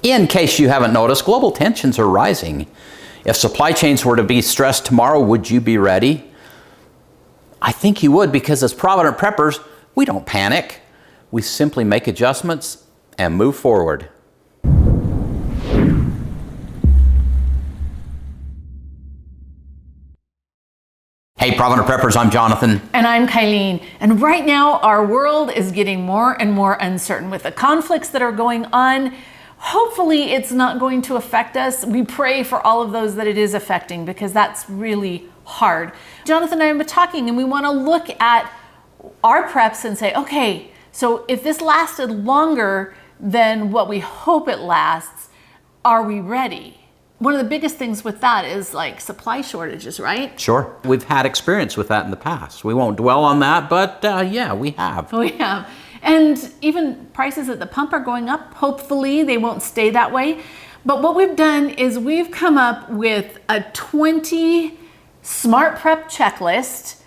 In case you haven't noticed, global tensions are rising. If supply chains were to be stressed tomorrow, would you be ready? I think you would, because as Provident Preppers, we don't panic. We simply make adjustments and move forward. Hey Provident Preppers, I'm Jonathan. And I'm Kylene. And right now our world is getting more and more uncertain with the conflicts that are going on. Hopefully it's not going to affect us. We pray for all of those that it is affecting, because that's really hard. Jonathan and I have been talking, and we want to look at our preps and say, okay, so if this lasted longer than what we hope it lasts, are we ready? One of the biggest things with that is like supply shortages, right? Sure. We've had experience with that in the past. We won't dwell on that, but yeah, we have. We have. And even prices at the pump are going up. Hopefully they won't stay that way. But what we've done is we've come up with a 20 smart prep checklist,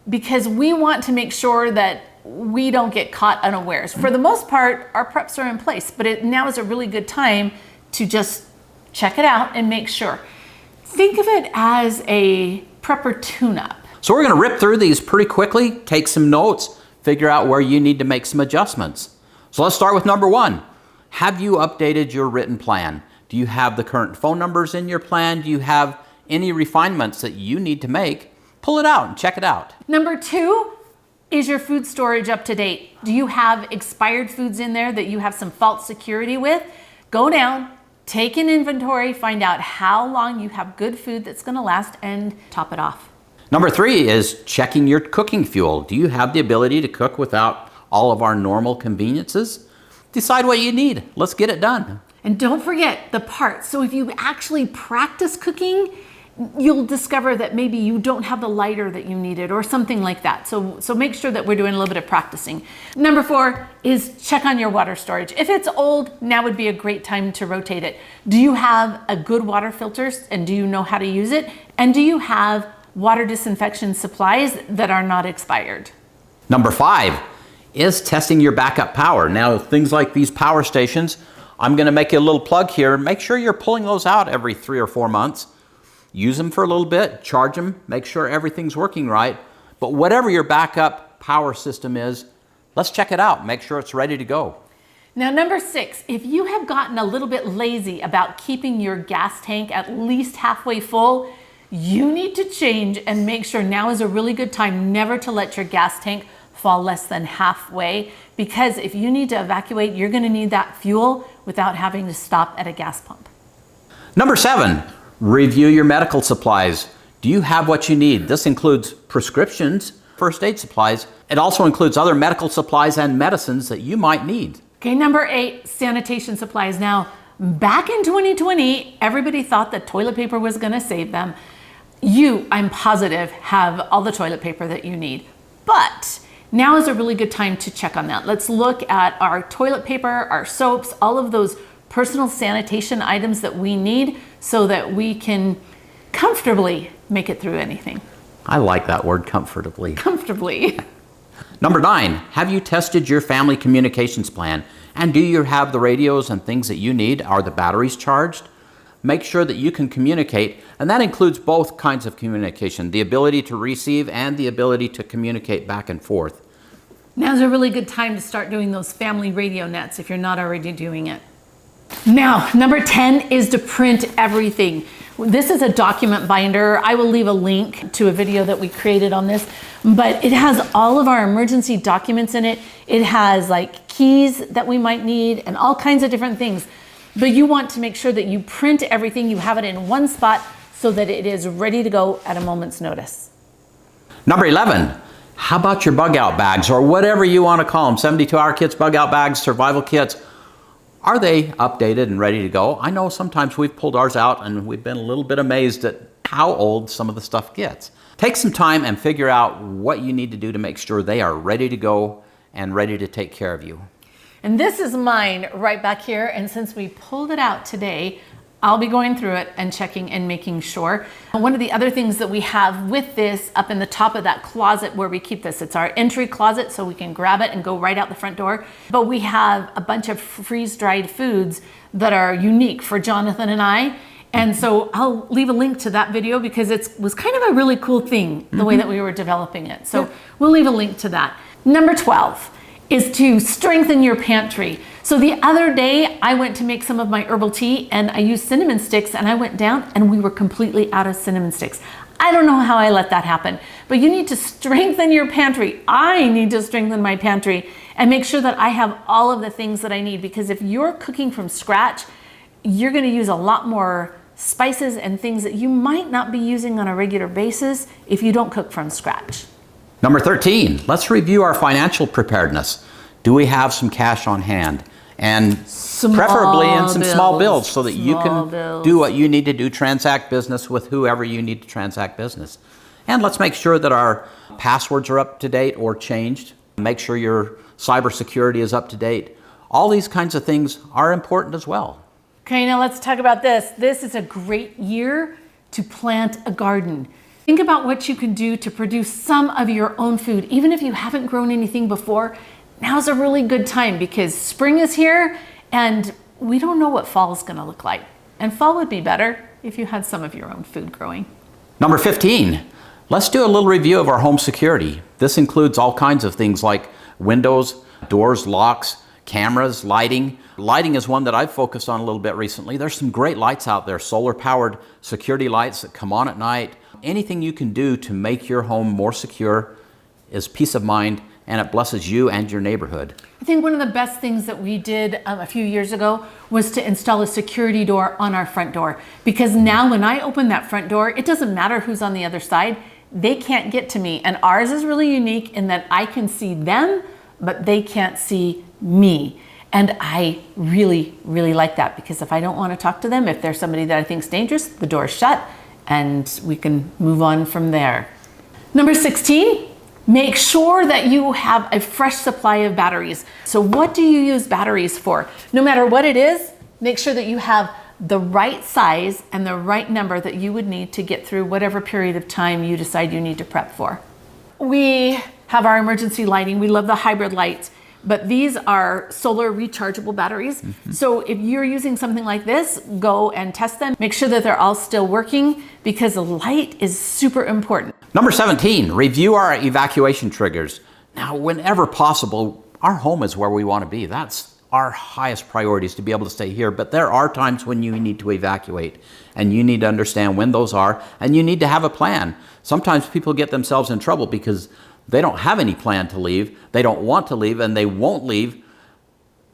because we want to make sure that we don't get caught unawares. For the most part, our preps are in place, but now is a really good time to just check it out and make sure. Think of it as a prepper tune-up. So we're going to rip through these pretty quickly, take some notes, figure out where you need to make some adjustments. So let's start with number one. Have you updated your written plan? Do you have the current phone numbers in your plan? Do you have any refinements that you need to make? Pull it out and check it out. Number two, is your food storage up to date? Do you have expired foods in there that you have some false security with? Go down, take an inventory, find out how long you have good food that's going to last, and top it off. Number three is checking your cooking fuel. Do you have the ability to cook without all of our normal conveniences? Decide what you need. Let's get it done. And don't forget the parts. So if you actually practice cooking, you'll discover that maybe you don't have the lighter that you needed or something like that. So make sure that we're doing a little bit of practicing. Number four is check on your water storage. If it's old, now would be a great time to rotate it. Do you have a good water filter, and do you know how to use it? And do you have water disinfection supplies that are not expired? Number five is testing your backup power. Now, things like these power stations, I'm going to make you a little plug here. Make sure you're pulling those out every 3 or 4 months. Use them for a little bit, charge them, make sure everything's working right. But whatever your backup power system is, let's check it out. Make sure it's ready to go. Now, number six, if you have gotten a little bit lazy about keeping your gas tank at least halfway full, you need to change and make sure now is a really good time never to let your gas tank fall less than halfway, because if you need to evacuate, you're going to need that fuel without having to stop at a gas pump. Number seven, review your medical supplies. Do you have what you need? This includes prescriptions, first aid supplies. It also includes other medical supplies and medicines that you might need. Okay, number eight, sanitation supplies. Now, back in 2020, everybody thought that toilet paper was going to save them. You, I'm positive, have all the toilet paper that you need. But now is a really good time to check on that. Let's look at our toilet paper, our soaps, all of those personal sanitation items that we need so that we can comfortably make it through anything. I like that word, comfortably. Comfortably. Number nine, have you tested your family communications plan? And do you have the radios and things that you need? Are the batteries charged? Make sure that you can communicate, and that includes both kinds of communication, the ability to receive and the ability to communicate back and forth. Now's a really good time to start doing those family radio nets if you're not already doing it. Now, number 10 is to print everything. This is a document binder. I will leave a link to a video that we created on this, but it has all of our emergency documents in it. It has like keys that we might need and all kinds of different things. But you want to make sure that you print everything, you have it in one spot so that it is ready to go at a moment's notice. Number 11, how about your bug out bags, or whatever you want to call them, 72-hour kits, bug out bags, survival kits? Are they updated and ready to go? I know sometimes we've pulled ours out and we've been a little bit amazed at how old some of the stuff gets. Take some time and figure out what you need to do to make sure they are ready to go and ready to take care of you. And this is mine right back here. And since we pulled it out today, I'll be going through it and checking and making sure. One of the other things that we have with this up in the top of that closet where we keep this, it's our entry closet, so we can grab it and go right out the front door. But we have a bunch of freeze-dried foods that are unique for Jonathan and I. And so I'll leave a link to that video because it was kind of a really cool thing, the way that we were developing it. So we'll leave a link to that. Number 12 is to strengthen your pantry. So the other day I went to make some of my herbal tea and I used cinnamon sticks, and I went down and we were completely out of cinnamon sticks. I don't know how I let that happen, but you need to strengthen your pantry. I need to strengthen my pantry and make sure that I have all of the things that I need, because if you're cooking from scratch, you're going to use a lot more spices and things that you might not be using on a regular basis if you don't cook from scratch. Number 13, let's review our financial preparedness. Do we have some cash on hand? And preferably in some small bills so that you can do what you need to do, transact business with whoever you need to transact business. And let's make sure that our passwords are up to date or changed. Make sure your cybersecurity is up to date. All these kinds of things are important as well. Okay, now let's talk about this. This is a great year to plant a garden. Think about what you can do to produce some of your own food. Even if you haven't grown anything before, now's a really good time because spring is here and we don't know what fall is going to look like. And fall would be better if you had some of your own food growing. Number 15, let's do a little review of our home security. This includes all kinds of things like windows, doors, locks, cameras, lighting. Lighting is one that I've focused on a little bit recently. There's some great lights out there, solar-powered security lights that come on at night. Anything you can do to make your home more secure is peace of mind, and it blesses you and your neighborhood. I think one of the best things that we did a few years ago was to install a security door on our front door. Because now when I open that front door, it doesn't matter who's on the other side. They can't get to me. And ours is really unique in that I can see them, but they can't see me. And I really, really like that, because if I don't want to talk to them, if there's somebody that I think is dangerous, the door's shut and we can move on from there. Number 16, make sure that you have a fresh supply of batteries. So what do you use batteries for? No matter what it is, make sure that you have the right size and the right number that you would need to get through whatever period of time you decide you need to prep for. We have our emergency lighting. We love the hybrid lights, but these are solar rechargeable batteries. So if you're using something like this, go and test them. Make sure that they're all still working, because the light is super important. Number 17, review our evacuation triggers. Now, whenever possible, our home is where we want to be. That's our highest priority, is to be able to stay here. But there are times when you need to evacuate, and you need to understand when those are, and you need to have a plan. Sometimes people get themselves in trouble because they don't have any plan to leave, they don't want to leave, and they won't leave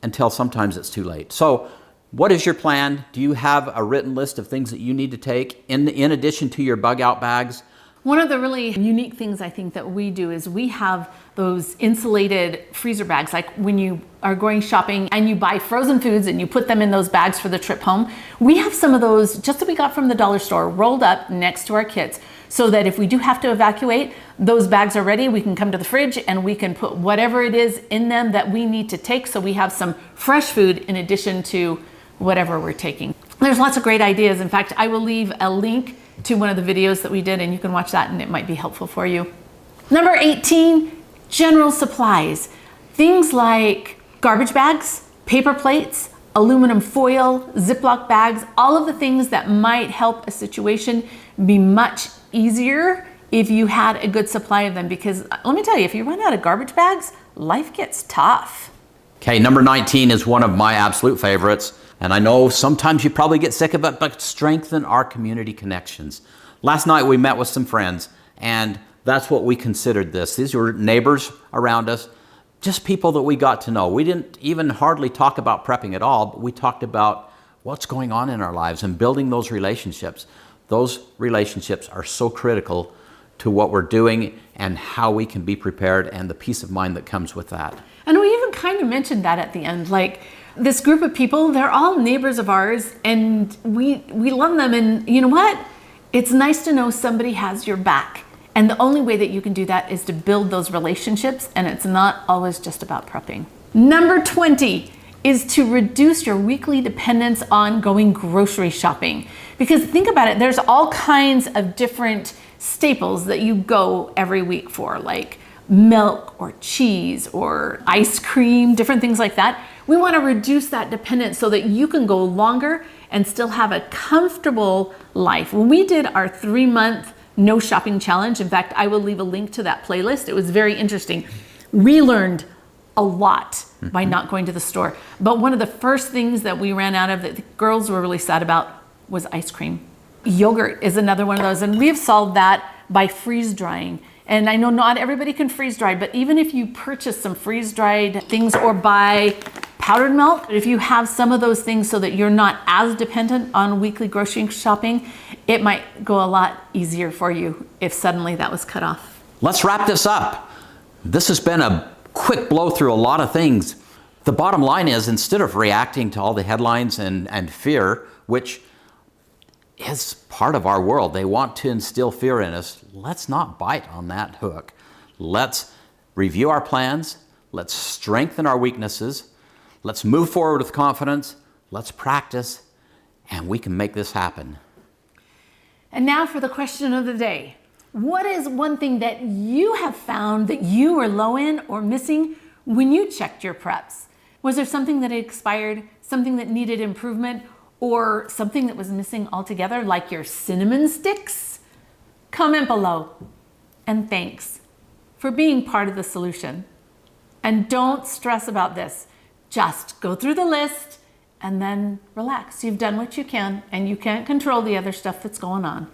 until sometimes it's too late. So what is your plan? Do you have a written list of things that you need to take in addition to your bug out bags? One of the really unique things I think that we do is we have those insulated freezer bags. Like when you are going shopping and you buy frozen foods and you put them in those bags for the trip home, we have some of those just that we got from the dollar store rolled up next to our kits, so that if we do have to evacuate, those bags are ready. We can come to the fridge and we can put whatever it is in them that we need to take, so we have some fresh food in addition to whatever we're taking. There's lots of great ideas. In fact, I will leave a link to one of the videos that we did and you can watch that and it might be helpful for you. Number 18, general supplies. Things like garbage bags, paper plates, aluminum foil, Ziploc bags, all of the things that might help a situation be much easier if you had a good supply of them. Because let me tell you, if you run out of garbage bags, life gets tough. Okay, number 19 is one of my absolute favorites. And I know sometimes you probably get sick of it, but strengthen our community connections. Last night we met with some friends, and that's what we considered this. These were neighbors around us, just people that we got to know. We didn't even hardly talk about prepping at all, but we talked about what's going on in our lives and building those relationships. Those relationships are so critical to what we're doing and how we can be prepared, and the peace of mind that comes with that. And we even kind of mentioned that at the end, like this group of people, they're all neighbors of ours and we love them. And you know what? It's nice to know somebody has your back. And the only way that you can do that is to build those relationships, and it's not always just about prepping. Number 20 is to reduce your weekly dependence on going grocery shopping. Because think about it, there's all kinds of different staples that you go every week for, like milk or cheese or ice cream, different things like that. We want to reduce that dependence so that you can go longer and still have a comfortable life. When we did our 3-month no shopping challenge, in fact, I will leave a link to that playlist. It was very interesting. We learned a lot by not going to the store. But one of the first things that we ran out of that the girls were really sad about was ice cream. Yogurt is another one of those, and we've solved that by freeze drying. And I know not everybody can freeze dry, but even if you purchase some freeze dried things or buy powdered milk, if you have some of those things so that you're not as dependent on weekly grocery shopping, it might go a lot easier for you if suddenly that was cut off. Let's wrap this up. This has been a quick blow through a lot of things. The bottom line is, instead of reacting to all the headlines and fear, which is part of our world, they want to instill fear in us, let's not bite on that hook. Let's review our plans. Let's strengthen our weaknesses. Let's move forward with confidence. Let's practice, and we can make this happen. And now for the question of the day. What is one thing that you have found that you were low in or missing when you checked your preps? Was there something that had expired, something that needed improvement, or something that was missing altogether, like your cinnamon sticks? Comment below. And thanks for being part of the solution. And don't stress about this. Just go through the list and then relax. You've done what you can, and you can't control the other stuff that's going on.